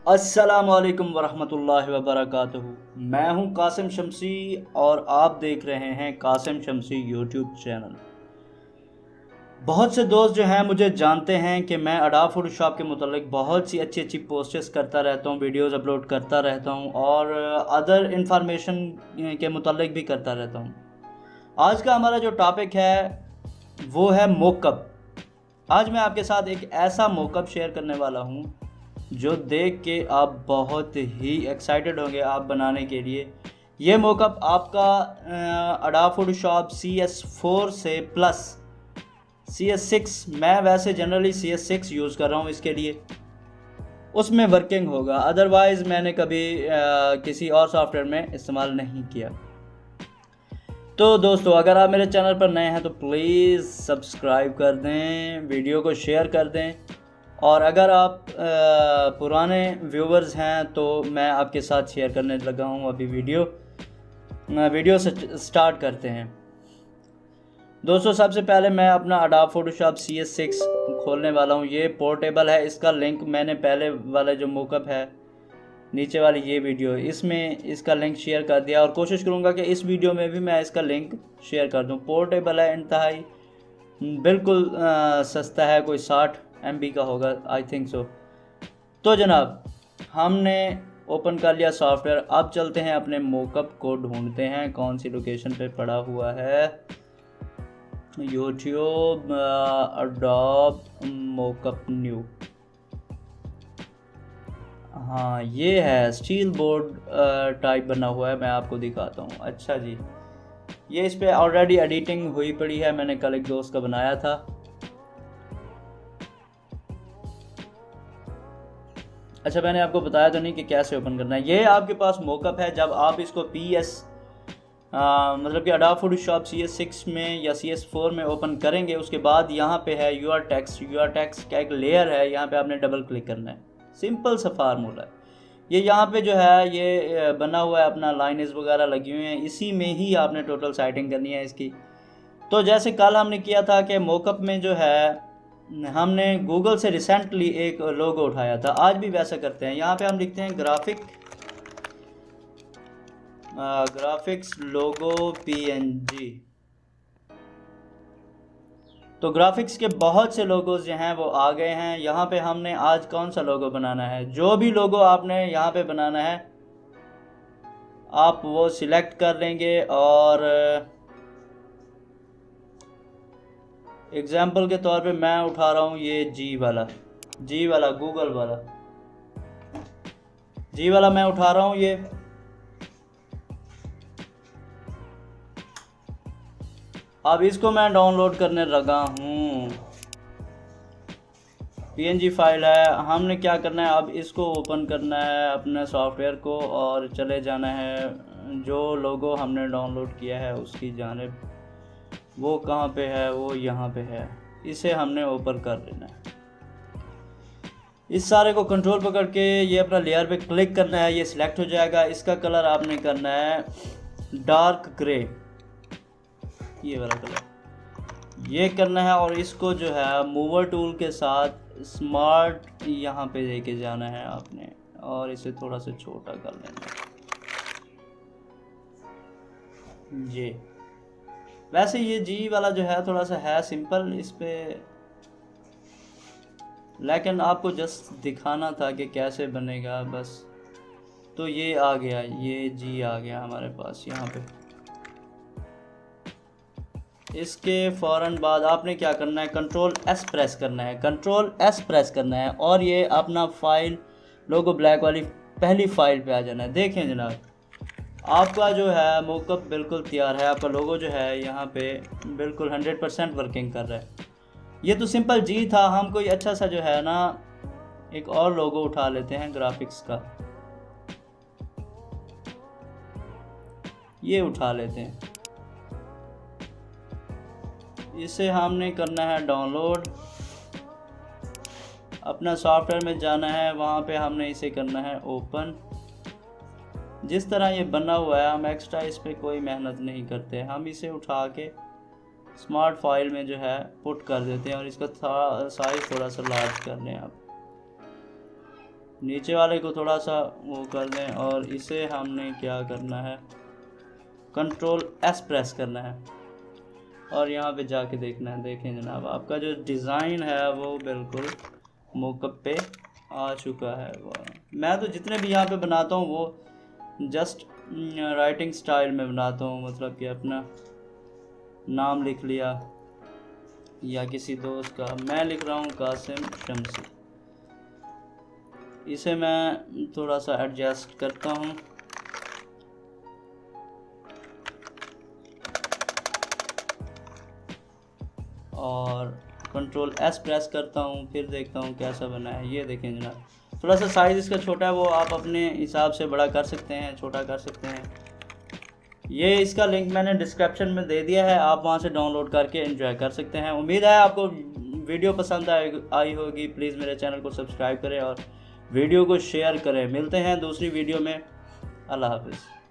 अस्सलाम वालेकुम वरहमतुल्लाहि वबरकातुहू। मैं हूं कासिम शमसी और आप देख रहे हैं कासिम शमसी यूट्यूब चैनल। बहुत से दोस्त जो हैं मुझे जानते हैं कि मैं अडा फोटोशॉप के मुतालिक बहुत सी अच्छी अच्छी पोस्ट्स करता रहता हूं, वीडियोस अपलोड करता रहता हूं और अदर इंफॉर्मेशन के मुतालिक भी करता रहता हूं। आज का हमारा जो टॉपिक है वो है मोकअप। आज मैं आपके साथ एक ऐसा मोकअप शेयर करने वाला हूं जो देख के आप बहुत ही एक्साइटेड होंगे आप बनाने के लिए। ये मोकअप आपका अडा फोटोशॉप CS4 से प्लस CS6, मैं वैसे जनरली CS6 यूज़ कर रहा हूँ इसके लिए, उसमें वर्किंग होगा। अदरवाइज़ मैंने कभी किसी और सॉफ्टवेयर में इस्तेमाल नहीं किया। तो दोस्तों, अगर आप मेरे चैनल पर नए हैं तो प्लीज़ सब्सक्राइब कर दें, वीडियो को शेयर कर दें, और अगर आप पुराने व्यूवर्स हैं तो मैं आपके साथ शेयर करने लगा हूँ अभी वीडियो से स्टार्ट करते हैं। दोस्तों, सबसे पहले मैं अपना अडोब फोटोशॉप CS6 खोलने वाला हूँ। ये पोर्टेबल है, इसका लिंक मैंने पहले वाला जो मोकअप है नीचे वाली ये वीडियो, इसमें इसका लिंक शेयर कर दिया और कोशिश करूँगा कि इस वीडियो में भी मैं इसका लिंक शेयर कर दूँ। पोर्टेबल है, इंतहाई बिल्कुल सस्ता है, कोई 60 MB का होगा, आई थिंक सो। तो जनाब, हमने ओपन कर लिया सॉफ्टवेयर। अब चलते हैं अपने मोकअप को ढूंढते हैं कौन सी लोकेशन पे पड़ा हुआ है। यूट्यूब अडोब मोकअप न्यू, हाँ ये है, स्टील बोर्ड टाइप बना हुआ है। मैं आपको दिखाता हूँ। अच्छा जी, ये इस पर ऑलरेडी एडिटिंग हुई पड़ी है, मैंने कल एक दोस्त का बनाया था। अच्छा, मैंने आपको बताया तो नहीं कि कैसे ओपन करना है। ये आपके पास मोकअप है। जब आप इसको मतलब कि अडोब फोटोशॉप CS6 में या CS4 में ओपन करेंगे, उसके बाद यहाँ पे है यूआर टेक्स्ट का एक लेयर है, यहाँ पे आपने डबल क्लिक करना है। सिंपल सा फार्मूला है ये। यहाँ पे जो है ये बना हुआ है, अपना लाइन्स वगैरह लगी हुई हैं, इसी में ही आपने टोटल सेटिंग करनी है इसकी। तो जैसे कल हमने किया था कि मोकअप में जो है हमने गूगल से रिसेंटली एक लोगो उठाया था, आज भी वैसा करते हैं। यहाँ पे हम लिखते हैं ग्राफिक्स लोगो PNG। तो ग्राफिक्स के बहुत से लोगोज जो हैं वो आ गए हैं। यहाँ पे हमने आज कौन सा लोगो बनाना है, जो भी लोगो आपने यहाँ पे बनाना है आप वो सिलेक्ट कर लेंगे। और एग्जाम्पल के तौर पे मैं उठा रहा हूँ ये जी वाला गूगल वाला जी वाला मैं उठा रहा हूँ ये। अब इसको मैं डाउनलोड करने लगा हूँ। PNG फाइल है। हमने क्या करना है, अब इसको ओपन करना है अपने सॉफ्टवेयर को और चले जाना है जो लोगो हमने डाउनलोड किया है उसकी जानिब। वो कहाँ पे है, वो यहाँ पे है, इसे हमने ओपन कर लेना है। इस सारे को कंट्रोल पकड़ के ये अपना लेयर पे क्लिक करना है, ये सिलेक्ट हो जाएगा। इसका कलर आपने करना है डार्क ग्रे, ये वाला कलर ये करना है। और इसको जो है मूवर टूल के साथ स्मार्ट यहाँ पे लेके जाना है आपने, और इसे थोड़ा सा छोटा कर लेना है। ये वैसे ये जी वाला जो है थोड़ा सा है सिंपल इस पे, लेकिन आपको जस्ट दिखाना था कि कैसे बनेगा बस। तो ये आ गया, ये जी आ गया हमारे पास यहाँ पे। इसके फ़ौरन बाद आपने क्या करना है, Ctrl+S प्रेस करना है, और ये अपना फाइल लोगो ब्लैक वाली पहली फाइल पे आ जाना है। देखें जनाब, आपका जो है मोकअप बिल्कुल तैयार है। आपका लोगो जो है यहाँ पे बिल्कुल 100% वर्किंग कर रहा है। ये तो सिंपल जी था। हम कोई अच्छा सा जो है ना एक और लोगो उठा लेते हैं ग्राफिक्स का, ये उठा लेते हैं। इसे हमने करना है डाउनलोड, अपना सॉफ्टवेयर में जाना है, वहाँ पे हमने इसे करना है ओपन। जिस तरह ये बना हुआ है, हम एक्स्ट्रा इस पर कोई मेहनत नहीं करते, हम इसे उठा के स्मार्ट फाइल में जो है पुट कर देते हैं और इसका साइज थोड़ा सा लार्ज कर लें आप। नीचे वाले को थोड़ा सा वो कर दें और इसे हमने क्या करना है, कंट्रोल एस प्रेस करना है और यहाँ पे जाके देखना है। देखें जनाब, आपका जो डिज़ाइन है वो बिल्कुल मोकअप पे आ चुका है। मैं तो जितने भी यहाँ पे बनाता हूँ वो जस्ट राइटिंग स्टाइल में बनाता हूँ, मतलब कि अपना नाम लिख लिया या किसी दोस्त का। मैं लिख रहा हूँ कासिम शम्सी। इसे मैं थोड़ा सा एडजस्ट करता हूँ और कंट्रोल एस प्रेस करता हूँ, फिर देखता हूँ कैसा बना है। ये देखें जनाब, थोड़ा सा साइज़ इसका छोटा है, वो आप अपने हिसाब से बड़ा कर सकते हैं, छोटा कर सकते हैं। ये इसका लिंक मैंने डिस्क्रिप्शन में दे दिया है, आप वहाँ से डाउनलोड करके एंजॉय कर सकते हैं। उम्मीद है आपको वीडियो पसंद आई होगी। प्लीज़ मेरे चैनल को सब्सक्राइब करें और वीडियो को शेयर करें। मिलते हैं दूसरी वीडियो में। अल्लाह हाफिज़।